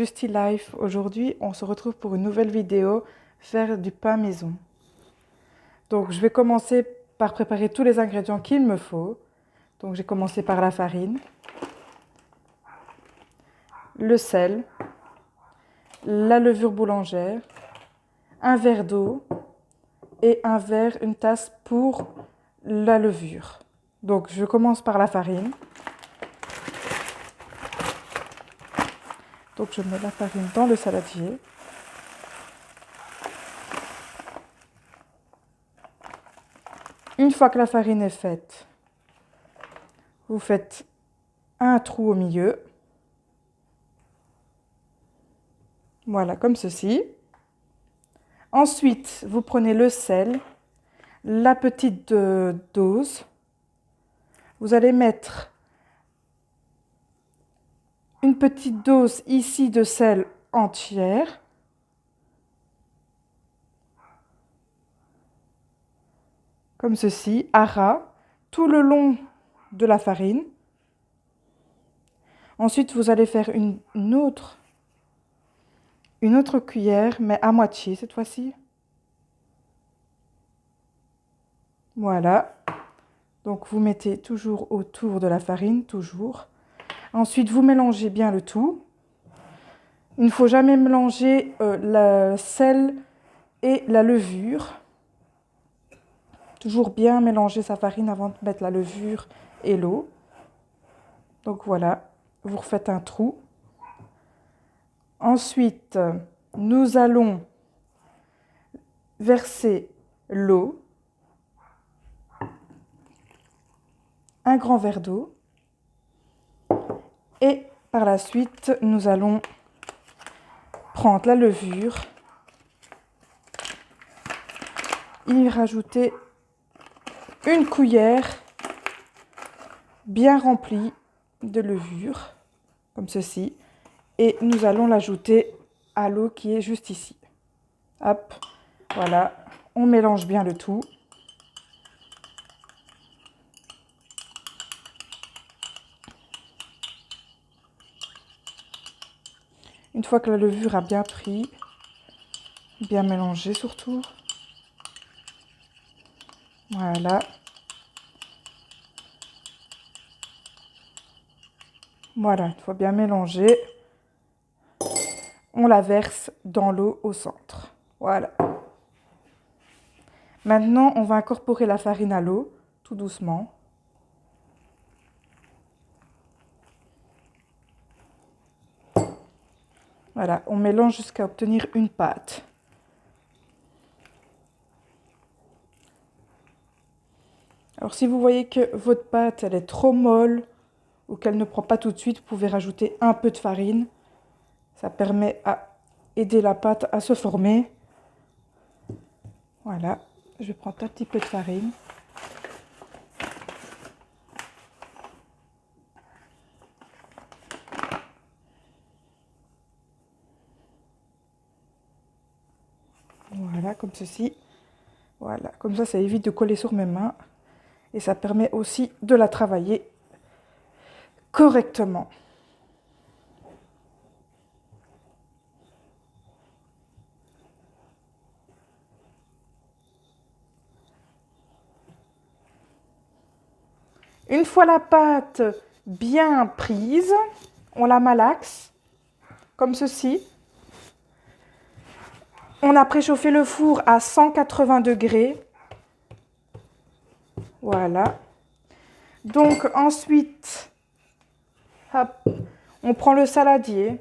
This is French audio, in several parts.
Justy Life. Aujourd'hui, on se retrouve pour une nouvelle vidéo, faire du pain maison. Donc, je vais commencer par préparer tous les ingrédients qu'il me faut. Donc, j'ai commencé par la farine, le sel, la levure boulangère, un verre d'eau et une tasse pour la levure. Donc, je commence par la farine. Donc, je mets la farine dans le saladier. Une fois que la farine est faite, vous faites un trou au milieu. Voilà, comme ceci. Ensuite, vous prenez le sel, la petite dose. Vous allez mettre une petite dose ici de sel entière. Comme ceci, à ras, tout le long de la farine. Ensuite, vous allez faire une autre cuillère, mais à moitié cette fois-ci. Voilà. Donc, vous mettez toujours autour de la farine, toujours. Ensuite, vous mélangez bien le tout. Il ne faut jamais mélanger le sel et la levure. Toujours bien mélanger sa farine avant de mettre la levure et l'eau. Donc voilà, vous refaites un trou. Ensuite, nous allons verser l'eau, un grand verre d'eau. Et par la suite, nous allons prendre la levure, y rajouter une cuillère bien remplie de levure, comme ceci, et nous allons l'ajouter à l'eau qui est juste ici. Hop, voilà, on mélange bien le tout. Une fois que la levure a bien pris, bien mélangé surtout. Voilà. Voilà, une fois bien mélangé, on la verse dans l'eau au centre. Voilà. Maintenant, on va incorporer la farine à l'eau, tout doucement. Voilà, on mélange jusqu'à obtenir une pâte. Alors, si vous voyez que votre pâte, elle est trop molle ou qu'elle ne prend pas tout de suite, vous pouvez rajouter un peu de farine. Ça permet à aider la pâte à se former. Voilà, je vais prendre un petit peu de farine. Voilà, comme ceci. Voilà, comme ça évite de coller sur mes mains. Et ça permet aussi de la travailler correctement. Une fois la pâte bien prise, on la malaxe, comme ceci. On a préchauffé le four à 180 degrés. Voilà. Donc ensuite, hop, on prend le saladier.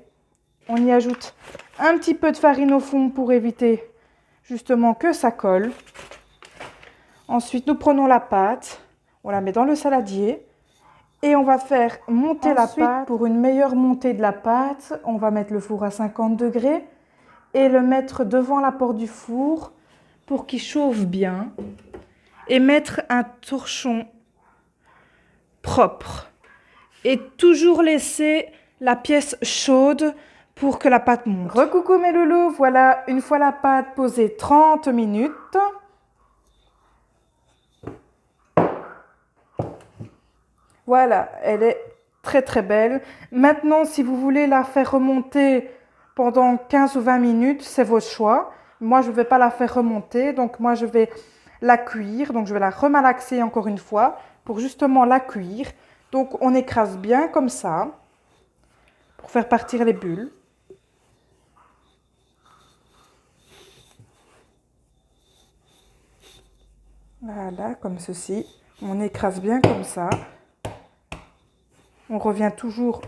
On y ajoute un petit peu de farine au fond pour éviter justement que ça colle. Ensuite, nous prenons la pâte. On la met dans le saladier. Et on va faire monter la pâte. Pour une meilleure montée de la pâte, on va mettre le four à 50 degrés. Et le mettre devant la porte du four pour qu'il chauffe bien. Et mettre un torchon propre. Et toujours laisser la pièce chaude pour que la pâte monte. Recoucou mes loulous, voilà, une fois la pâte posée 30 minutes. Voilà, elle est très très belle. Maintenant, si vous voulez la faire remonter pendant 15 ou 20 minutes, c'est votre choix. Moi, je ne vais pas la faire remonter, donc moi, je vais la cuire. Donc, je vais la remalaxer encore une fois pour justement la cuire. Donc, on écrase bien comme ça pour faire partir les bulles. Voilà, comme ceci. On écrase bien comme ça. On revient toujours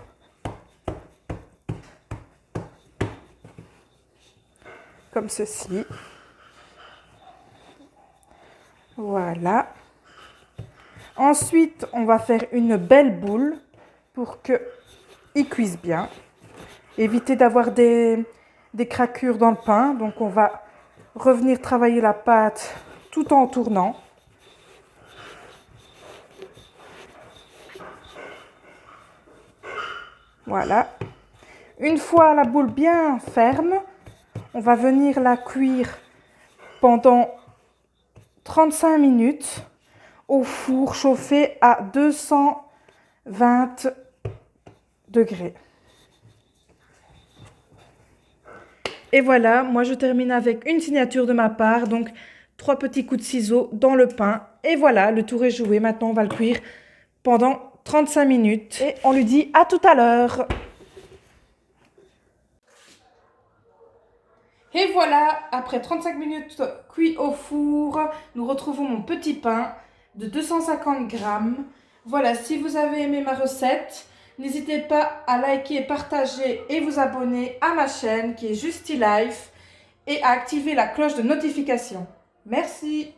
comme ceci. Voilà. Ensuite, on va faire une belle boule pour qu'il cuise bien. Éviter d'avoir des craquures dans le pain. Donc, on va revenir travailler la pâte tout en tournant. Voilà. Une fois la boule bien ferme, on va venir la cuire pendant 35 minutes au four chauffé à 220 degrés. Et voilà, moi je termine avec une signature de ma part, donc 3 petits coups de ciseaux dans le pain. Et voilà, le tour est joué. Maintenant, on va le cuire pendant 35 minutes. Et on lui dit à tout à l'heure. Et voilà, après 35 minutes cuit au four, nous retrouvons mon petit pain de 250 grammes. Voilà, si vous avez aimé ma recette, n'hésitez pas à liker, partager et vous abonner à ma chaîne qui est Justy Life et à activer la cloche de notification. Merci.